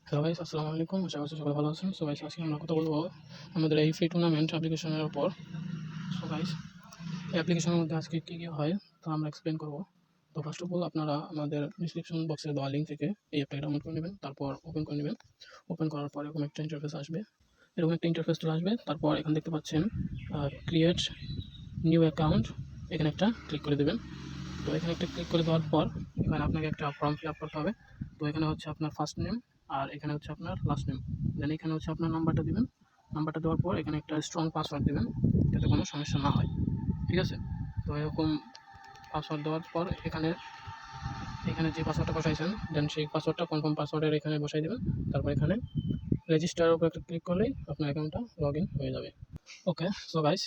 Hello guys, আসসালামু আলাইকুম। আশা করছি সকলে ভালো আছেন। সো গাইস, আজকে আমরা কথা বলবো আমাদের এই ফ্রি টুর্নামেন্ট অ্যাপ্লিকেশনের উপর। সো গাইস, এই অ্যাপ্লিকেশনের মধ্যে আজকে কী কী হয় তা আমরা এক্সপ্লেন করবো। তো ফার্স্ট অফ অল আপনারা আমাদের ডিসক্রিপশন বক্সে দেওয়া লিঙ্ক থেকে এই অ্যাপটা ডাউনলোড করে নেবেন, তারপর ওপেন করে নেবেন। ওপেন করার পর এরকম একটা ইন্টারফেস আসবে, চলে আসবে। তারপর এখানে দেখতে পাচ্ছেন ক্রিয়েট নিউ অ্যাকাউন্ট, এখানে একটা ক্লিক করে দেবেন। তো এখানে একটা ক্লিক করে দেওয়ার পর এখানে আপনাকে একটা ফর্ম ফিল আপ করতে হবে। তো এখানে হচ্ছে আপনার ফার্স্ট নেম আর এখানে হচ্ছে আপনার লাস্ট নেম, দেন এখানে হচ্ছে আপনার নাম্বারটা দিবেন। নাম্বারটা দেওয়ার পর এখানে একটা স্ট্রং পাসওয়ার্ড দিবেন যাতে কোনো সমস্যা না হয়, ঠিক আছে? তো এরকম পাসওয়ার্ড দেওয়ার পর এখানে এখানে যে পাসওয়ার্ডটা বসাইছেন দেন সেই পাসওয়ার্ডটা কনফার্ম পাসওয়ার্ডের এখানে বসাই দেবেন। তারপর এখানে রেজিস্টারের উপর একটা ক্লিক করলেই আপনার অ্যাকাউন্টটা লগ ইন হয়ে যাবে। ওকে, সো গাইস,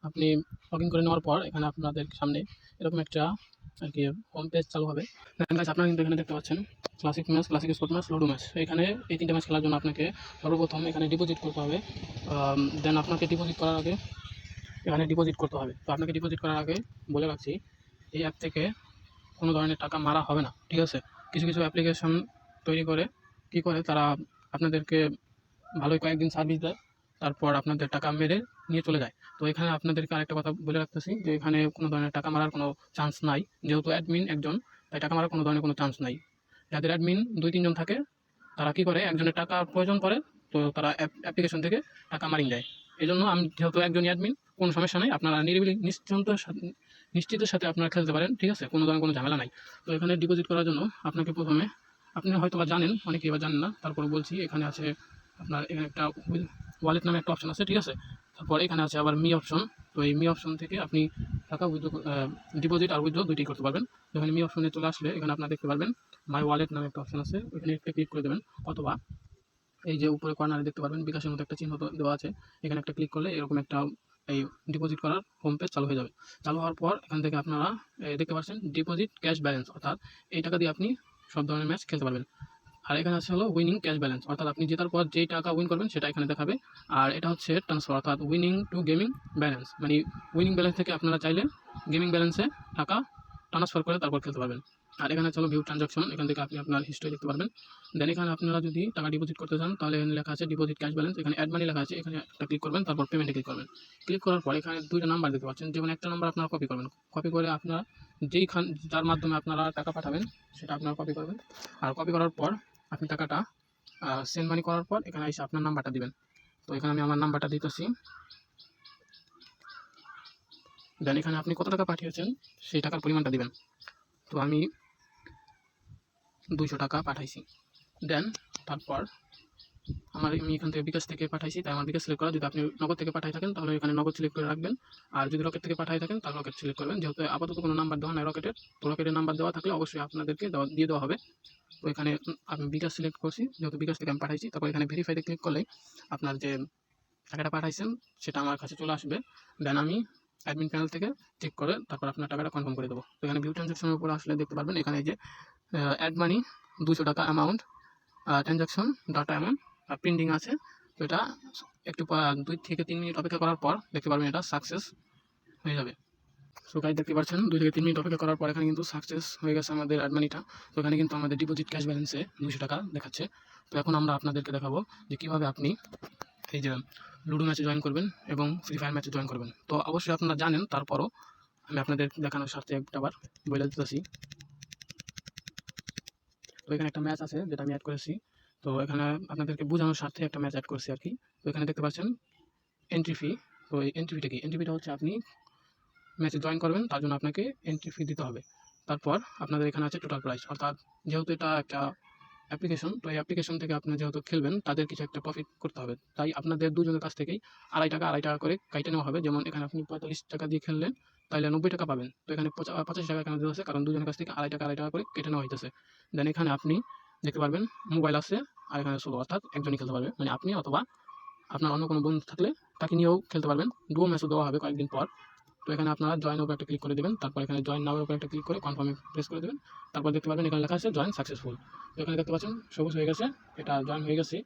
আপনি লগ ইন করে নেওয়ার পর এখানে আপনাদের সামনে এরকম একটা আর কি হোম পেজ চালু হবে। দেখেন গাইস, আপনারা কিন্তু এখানে দেখতে পাচ্ছেন classic match, classic sport match, ludo match. এখানে এই তিনটা ম্যাচ খেলার জন্য আপনাকে সর্বপ্রথম এখানে ডিপোজিট করতে হবে। দেন আপনাকে ডিপোজিট করার আগে এখানে ডিপোজিট করতে হবে। তো আপনাকে ডিপোজিট করার আগে বলে রাখছি, এই অ্যাপ থেকে কোনো ধরনের টাকা মারা হবে না, ঠিক আছে? কিছু কিছু অ্যাপ্লিকেশন তৈরি করে কী করে তারা আপনাদেরকে ভালোই কয়েকদিন সার্ভিস দেয়, তারপর আপনাদের টাকা মেরে নিয়ে চলে যায়। তো এখানে আপনাদেরকে আরেকটা কথা বলে রাখতেছি যে এখানে কোনো ধরনের টাকা মারার কোনো চান্স নাই, যেহেতু অ্যাডমিন একজন, তাই টাকা মারার কোনো ধরনের কোনো চান্স নাই। যাদের অ্যাডমিন 2-3 জন থাকে তারা কী করে, একজনের টাকার প্রয়োজন পড়ে তো তারা অ্যাপ্লিকেশন থেকে টাকা মারিয়ে যায়। এই জন্য আমি যেহেতু একজনই অ্যাডমিন, কোনো সমস্যা নেই, আপনারা নিরিবিলি নিশ্চিতের সাথে আপনারা খেলতে পারেন, ঠিক আছে? কোনো ধরনের কোনো ঝামেলা নাই। তো এখানে ডিপোজিট করার জন্য আপনাকে প্রথমে, আপনি হয়তো বা জানেন, অনেকে এবার জানেন না, তারপরে বলছি, এখানে আছে আপনার এখানে একটা ওয়ালেট নামে একটা অপশন আছে, ঠিক আছে? তারপর এখানে আছে আবার মি অপশন। তো এই মি অপশন থেকে আপনি টাকা ডিপোজিট আর উইথড্র দুইটাই করতে পারবেন। যখন মি অপশনে চলে আসলে এখানে আপনারা দেখতে পারবেন মাই ওয়ালেট নামে একটা অপশন আছে, ওইখানে একটা ক্লিক করে দেবেন। অথবা এই যে উপরে কর্নারে দেখতে পারবেন বিকাশের মতো একটা চিহ্ন দেওয়া আছে, এখানে একটা ক্লিক করলে এরকম একটা এই ডিপোজিট করার হোম পেজ চালু হয়ে যাবে। চালু হওয়ার পর এখান থেকে আপনারা দেখতে পাচ্ছেন ডিপোজিট ক্যাশ ব্যালেন্স, অর্থাৎ এই টাকা দিয়ে আপনি সব ধরনের ম্যাচ খেলতে পারবেন। আর এখানে আছে হলো উইনিং ক্যাশ ব্যালেন্স, অর্থাৎ আপনি জেতার পর যেই টাকা উইন করবেন সেটা এখানে দেখাবে। আর এটা হচ্ছে ট্রান্সফার, অর্থাৎ উইনিং টু গেমিং ব্যালেন্স, মানে উইনিং ব্যালেন্স থেকে আপনারা চাইলে গেমিং ব্যালেন্সে টাকা ট্রান্সফার করে তারপর খেলতে পারবেন। আর এখানে চলো ভিউ ট্রানজাকশন, এখান থেকে আপনি আপনার হিস্ট্রি দেখতে পারবেন। দেন এখানে আপনারা যদি টাকা ডিপোজিট করতে চান তাহলে এখানে লেখা আছে ডিপোজিট ক্যাশ ব্যালেন্স, এখানে অ্যাড মানি লেখা আছে, এখানে একটা ক্লিক করবেন, তারপর পেমেন্টে ক্লিক করবেন। ক্লিক করার পর এখানে দুইটা নাম্বার দেখতে পাচ্ছেন, যেমন একটা নাম্বার আপনারা কপি করবেন, কপি করে আপনারা যার মাধ্যমে আপনারা টাকা পাঠাবেন সেটা আপনারা কপি করবেন। আর কপি করার পর আপনি টাকাটা সেন্ড মানি করার পর এখানে এসে আপনার নাম্বারটা দিবেন। তো এখানে আমি আমার নাম্বারটা দিতেছি। দেন এখানে আপনি কত টাকা পাঠিয়েছেন সেই টাকার পরিমাণটা দিবেন। তো আমি 200 টাকা পাঠাইছি। দেন তারপর আমি এখান থেকে বিকাশ থেকে পাঠাইছি, তাই আমার বিকাশ সিলেক্ট করা। যদি আপনি নগদ থেকে পাঠাই থাকেন তাহলে এখানে নগদ সিলেক্ট করে রাখবেন। আর যদি রকেট থেকে পাঠাই থাকেন তাহলে রকেট সিলেক্ট করবেন। যেহেতু আপাতত কোনো নাম্বার দেওয়া নাই রকেটের, তো রকেটের নাম্বার দেওয়া থাকলে অবশ্যই আপনাদেরকে দিয়ে দেওয়া হবে। তো এখানে আমি বিকাশ সিলেক্ট করছি, যেহেতু বিকাশ থেকে আমি পাঠাইছি। তারপর এখানে ভেরিফাইতে ক্লিক করলেই আপনার যে টাকাটা পাঠাইছেন সেটা আমার কাছে চলে আসবে। দেন আমি অ্যাডমিন প্যানেল থেকে চেক করে তারপর আপনার টাকাটা কনফার্ম করে দেবো। তো এখানে ভিউ ট্রানজাকশনের উপরে আসলে দেখতে পারবেন এখানে যে অ্যাড মানি 200 টাকা amount, transaction data amount pending আছে। তো এটা একটু 2 থেকে 3 মিনিট অপেক্ষা করার পর দেখতে পারবেন এটা সাকসেস হয়ে যাবে। সো গাইস, দেখতে পাচ্ছেন 2 থেকে 3 মিনিট অপেক্ষা করার পর এখানে কিন্তু সাকসেস হয়ে গেছে আমাদের অ্যাড মানিটা। তো এখানে কিন্তু আমাদের ডিপোজিট ক্যাশ ব্যালেন্সে 200 টাকা দেখাচ্ছে। তো এখন আমরা আপনাদেরকে দেখাবো যে কীভাবে আপনি এই যে লুডো ম্যাচে জয়েন করবেন এবং ফ্রি ফায়ার ম্যাচে জয়েন করবেন। তো অবশ্যই আপনারা জানেন, তারপরও আমি আপনাদের দেখানোর স্বার্থে একটাবার বলে দিতেছি। তো এখানে একটা ম্যাচ আছে যেটা আমি অ্যাড করেছি। তো এখানে আপনাদেরকে বোঝানোর স্বার্থে একটা ম্যাচ অ্যাড করছি আর কি। তো এখানে দেখতে পাচ্ছেন এন্ট্রি ফি। তো এই এন্ট্রি ফিটা কি? এন্ট্রি ফিটা হচ্ছে আপনি ম্যাচে জয়েন করবেন তার জন্য আপনাকে এন্ট্রি ফি দিতে হবে। তারপর আপনাদের এখানে আছে টোটাল প্রাইস, অর্থাৎ যেহেতু এটা একটা অ্যাপ্লিকেশন, তো এই অ্যাপ্লিকেশন থেকে আপনি যেহেতু খেলবেন তাদের কিছু একটা প্রফিট করতে হবে, তাই আপনাদের দুজনের কাছ থেকেই আড়াই টাকা করে কাইটে নেওয়া হবে। যেমন এখানে আপনি 45 টাকা দিয়ে খেললেন তাহলে 90 টাকা পাবেন। তো এখানে 85 টাকা এখানে দেওয়া আছে, কারণ দুজনের কাছ থেকে আড়াই টাকা করে কেটে নেওয়া হইতেছে। দেন এখানে আপনি দেখতে পারবেন মোবাইল আছে আর এখানে সোলো, অর্থাৎ একজনই খেলতে পারবে, মানে আপনি অথবা আপনার অন্য কোনো বন্ধু থাকলে তাকে নিয়েও খেলতে পারবেন। ডুও ম্যাচও দেওয়া হবে কয়েকদিন পর। তো এখানে আপনারা জয়েনের উপর একটা ক্লিক করে দেবেন, তারপর এখানে জয়েন নাওয়ের উপর একটা ক্লিক করে কনফার্মে প্রেস করে দেবেন। তারপর দেখতে পাবেন এখানে লেখা আছে জয়েন সাকসেসফুল। তো এখানে দেখতে পাচ্ছেন সবুজ হয়ে গেছে, এটা জয়েন হয়ে গেছে।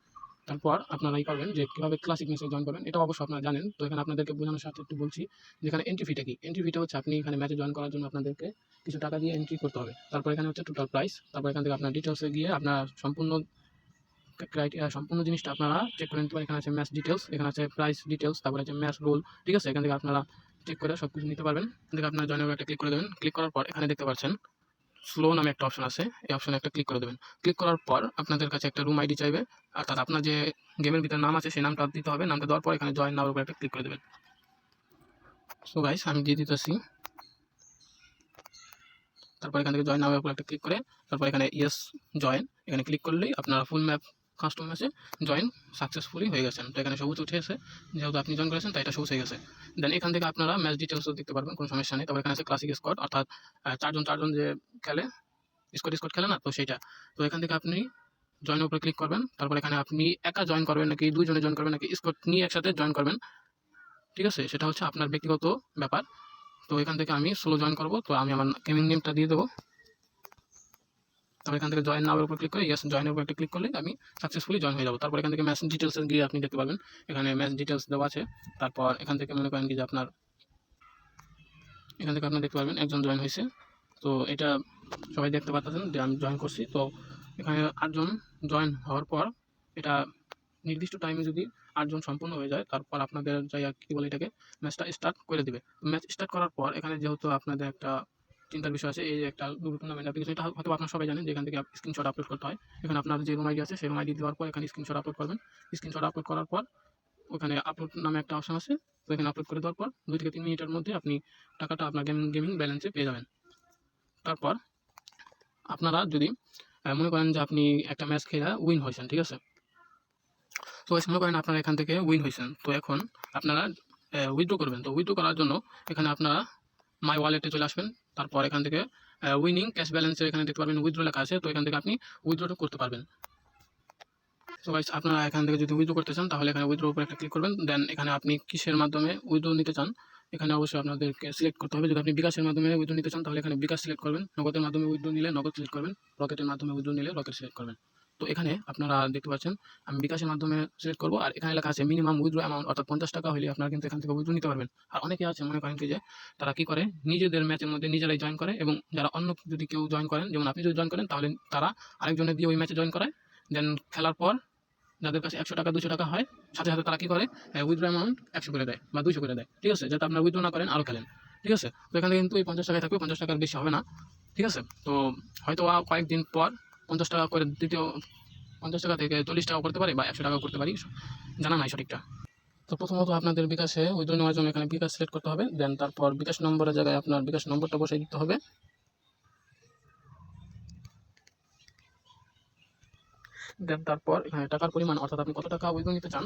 তারপর আপনারা করবেন যে কীভাবে ক্লাসিক ম্যাচে জয়েন করবেন, এটা অবশ্যই আপনারা জানেন। তো এখানে আপনাদেরকে বোঝানোর সাথে একটু বলছি, যেখানে এন্ট্রি ফিটা কি? এন্ট্রি ফিটা হচ্ছে আপনি এখানে ম্যাচে জয়েন করার জন্য আপনাদেরকে কিছু টাকা দিয়ে এন্ট্রি করতে হবে। তারপর এখানে হচ্ছে টোটাল প্রাইস, তারপর এখান থেকে আপনার ডিটেলসে গিয়ে আপনার সম্পূর্ণ ক্রাইটেরিয়া সম্পূর্ণ জিনিসটা আপনারা চেক করে নিতে পারেন। এখানে আছে ম্যাচ ডিটেলস, এখানে আছে প্রাইস ডিটেলস, তারপরে আছে ম্যাচ রোল, ঠিক আছে। এখান থেকে আপনারা চেক করে সব কিছু নিতে পারবেন। এখান থেকে আপনারা জয়েন একটা ক্লিক করে দেবেন। ক্লিক করার পর এখানে দেখতে পাচ্ছেন স্লো নামে একটা অপশন আছে, এই অপশনে একটা ক্লিক করে দেবেন। ক্লিক করার পর আপনাদের কাছে একটা রুম আইডি চাইবে, অর্থাৎ আপনার যে গেমের ভিতরে নাম আছে সেই নামটা দিতে হবে। নামটা দেওয়ার পর এখানে জয়েন নাওয়ার উপর একটা ক্লিক করে দেবেন। সো গাইস আমি দিয়ে দিতেছি। তারপর এখান থেকে জয়েন নাওয়ার উপর একটা ক্লিক করে তারপর এখানে ইয়েস জয়েন, এখানে ক্লিক করলেই আপনারা ফুল ম্যাপ কাস্টম ম্যাচে জয়েন সাকসেসফুলি হয়ে গেছেন। তো এখানে সবুজ উঠে এসে যেহেতু আপনি জয়েন করেছেন তাই এটা সবুজ হয়ে গেছে। দেন এখান থেকে আপনারা ম্যাচ ডিটেলসও দেখতে পারবেন, কোনো সমস্যা নেই। তারপর এখানে আছে ক্লাসিক স্কোয়াড, অর্থাৎ চারজন যে খেলে স্কোয়াড খেলে না, তো সেইটা। তো এখান থেকে আপনি জয়েনের উপরে ক্লিক করবেন। তারপর এখানে আপনি একা জয়েন করবেন নাকি দুইজনে জয়েন করবেন নাকি স্কোয়াড নিয়ে একসাথে জয়েন করবেন, ঠিক আছে, সেটা হচ্ছে আপনার ব্যক্তিগত ব্যাপার। তো এখান থেকে আমি সোলো জয়েন করবো, তো আমি আমার গেমিং নেমটা দিয়ে দেবো। তারপর এখান থেকে জয়েন নাওয়ার উপর ক্লিক করে ইয়েস জয়েনের উপর একটা ক্লিক করলে আমি সাকসেসফুলি জয়েন হয়ে যাবো। তারপর এখান থেকে ম্যাচ ডিটেলসে গিয়ে আপনি দেখতে পাবেন এখানে ম্যাচ ডিটেলস দেওয়া আছে। তারপর এখান থেকে মনে করেন কি যে আপনার এখান থেকে আপনি দেখতে পারবেন একজন জয়েন হয়েছে। তো এটা সবাই দেখতে পাচ্ছেন যে আমি জয়েন করছি। তো এখানে 8 জন জয়েন হওয়ার পর এটা নির্দিষ্ট টাইমে যদি 8 জন সম্পূর্ণ হয়ে যায় তারপর আপনাদের যাই কী বলে এটাকে ম্যাচটা স্টার্ট করে দেবে। ম্যাচ স্টার্ট করার পর এখানে যেহেতু আপনাদের একটা চিন্তার বিষয় আছে, এই যে একটা গুগল টুর্নামেন্ট অ্যাপ্লিকেশন, এটা হয়তো আপনারা সবাই জানেন যে এখান থেকে স্ক্রিনশট আপলোড করতে হয়। এখানে আপনার যে রুম আইডি আছে সেই রুম আইডি দেওয়ার পর এখানে স্ক্রিনশট আপলোড করবেন। স্ক্রিনশট আপলোড করার পর ওখানে আপলোড নামে একটা অপশন আছে, তো এখানে আপলোড করে দেওয়ার পর 2 থেকে 3 মিনিটের মধ্যে আপনি টাকাটা আপনার গেমিং ব্যালেন্সে পেয়ে যাবেন। তারপর আপনারা যদি মনে করেন যে আপনি একটা ম্যাচ খেলে উইন হয়েছেন, ঠিক আছে। তো মনে করেন আপনারা এখান থেকে উইন হয়েছেন, তো এখন আপনারা উইথড্র করবেন। তো উইথড্র করার জন্য এখানে আপনারা মাই ওয়ালেটে চলে আসবেন। তারপর এখান থেকে উইনিং ক্যাশ ব্যালেন্সের এখানে দেখতে পারবেন উইথড্র লেখা আছে, তো এখান থেকে আপনি উইথড্রটা করতে পারবেন। তো গাইস আপনারা এখান থেকে যদি উইথড্র করতে চান তাহলে এখানে উইথড্র উপরে একটা ক্লিক করবেন। দেন এখানে আপনি কিসের মাধ্যমে উইথড্র নিতে চান এখানে অবশ্যই আপনাদেরকে সিলেক্ট করতে হবে। যদি আপনি বিকাশের মাধ্যমে উইথড্র নিতে চান তাহলে এখানে বিকাশ সিলেক্ট করবেন, নগদের মাধ্যমে উইথড্র নিলে নগদ সিলেক্ট করবেন, রকেটের মাধ্যমে উইথড্র নিলে রকেট সিলেক্ট করবেন। তো এখানে আপনারা দেখতে পাচ্ছেন আমি বিকাশের মাধ্যমে সিলেক্ট করবো, আর এখানে লেখা আছে মিনিমাম উইথড্র অ্যামাউন্ট, অর্থাৎ 50 টাকা হলে আপনারা কিন্তু এখান থেকে উইথড্র নিতে পারবেন। আর অনেকে আছে মনে করেন কি যে তারা কি করে নিজেদের ম্যাচের মধ্যে নিজেরাই জয়েন করে, এবং যারা অন্য যদি কেউ জয়েন করেন, যেমন আপনি যদি জয়েন করেন তাহলে তারা আরেকজনের দিয়ে ওই ম্যাচে জয়েন করায়। দেন খেলার পর যাদের কাছে 100 টাকা 200 টাকা হয় সাথে সাথে তারা কি করে উইথড্র অ্যামাউন্ট 100 করে দেয় বা 200 করে দেয়, ঠিক আছে, যাতে আপনারা উইথড্র না করেন আরও খেলেন, ঠিক আছে। তো এখানে কিন্তু এই 50 টাকায় থাকবে, 50 টাকার বেশি হবে না, ঠিক আছে। তো হয়তো কয়েকদিন পর 50 টাকা করে দ্বিতীয় 50 টাকা থেকে 40 টাকা করতে পারি বা 100 টাকা করতে পারি, জানা নাই সঠিকটা। তো প্রথমত আপনাদের বিকাশে উইথড্র নেওয়ার জন্য এখানে বিকাশ সিলেক্ট করতে হবে। দেন তারপর বিকাশ নম্বরের জায়গায় আপনার বিকাশ নম্বরটা বসিয়ে দিতে হবে। দেন তারপর এখানে টাকার পরিমাণ, অর্থাৎ আপনি কত টাকা উইথড্র নিতে চান।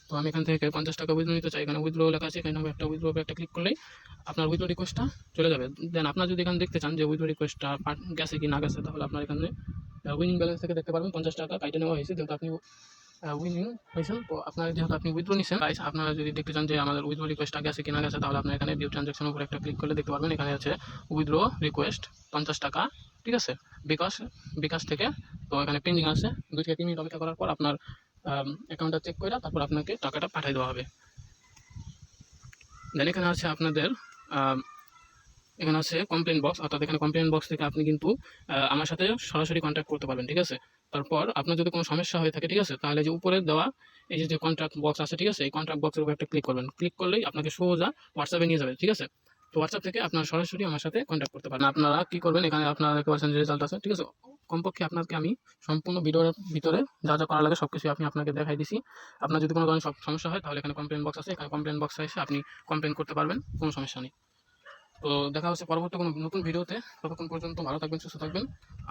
তো আমি এখান থেকে 50 টাকা উইথড্র নিতে চাই, এখানে উইথড্র লেখা আছে, এখানে একটা উইথড্র একটা ক্লিক করলেই আপনার উইথড্র রিকোয়েস্টটা চলে যাবে। দেন আপনার যদি এখানে দেখতে চান যে উইথড্র রিকোয়েস্টটা গেছে কি না গেছে, তাহলে আপনার এখানে উইনিং ব্যালেন্স থেকে দেখতে পারবেন 50 টাকা কাইটে নেওয়া হয়েছে, যেহেতু আপনি উইনিং হয়েছেন। তো আপনার যেহেতু আপনি উইথড্র নিচ্ছেন, আপনারা যদি দেখতে চান যে আমাদের উইথড্র রিকোয়েস্টটা গেছে কি না গেছে, তাহলে আপনার এখানে ভিউ ট্রানজাকশনের উপর একটা ক্লিক করলে দেখতে পারবেন এখানে আছে উইথড্র রিকোয়েস্ট 50 টাকা, ঠিক আছে, বিকাশ থেকে। তো এখানে পেন্ডিং আছে, 2 থেকে 3 মিনিট অপেক্ষা করার পর আপনার অ্যাকাউন্টটা চেক করে তারপর আপনাকে টাকাটা পাঠিয়ে দেওয়া হবে। দেন এখানে আছে আপনাদের এখানে আছে কমপ্লেন বক্স, অর্থাৎ এখানে কমপ্লেন বক্স থেকে আপনি কিন্তু আমার সাথে সরাসরি কন্ট্যাক্ট করতে পারবেন, ঠিক আছে। তারপর আপনার যদি কোনো সমস্যা হয়ে থাকে, ঠিক আছে, তাহলে যে উপরে দেওয়া এই যে কন্ট্যাক্ট বক্স আছে, ঠিক আছে, এই কন্ট্যাক্ট বক্সের উপর একটা ক্লিক করবেন। ক্লিক করলেই আপনাকে সোজা হোয়াটসঅ্যাপে নিয়ে যাবে, ঠিক আছে। তো হোয়াটসঅ্যাপ থেকে আপনারা সরাসরি আমার সাথে কন্ট্যাক্ট করতে পারেন। আপনারা কি করবেন, এখানে আপনারা দেখতে পাচ্ছেন যে রেজাল্ট আছে, ঠিক আছে। কমপক্ষে আপনাকে আমি সম্পূর্ণ ভিডিওর ভিতরে যা যা করা লাগে সব কিছু আমি আপনাকে দেখাই দিছি। আপনার যদি কোনো ধরনের সমস্যা হয় তাহলে এখানে কমপ্লেন বক্স আছে, এখানে কমপ্লেন বক্সে এসে আপনি কমপ্লেন করতে পারবেন, কোনো সমস্যা নেই। তো দেখা হচ্ছে পরবর্তী কোনো নতুন ভিডিওতে, ততক্ষণ পর্যন্ত ভালো থাকবেন, সুস্থ থাকবেন।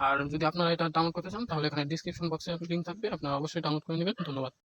আর যদি আপনারা এটা ডাউনলোড করতে চান তাহলে এখানে ডিসক্রিপশন বক্সে লিঙ্ক থাকবে, আপনারা অবশ্যই ডাউনলোড করে নেবেন। ধন্যবাদ।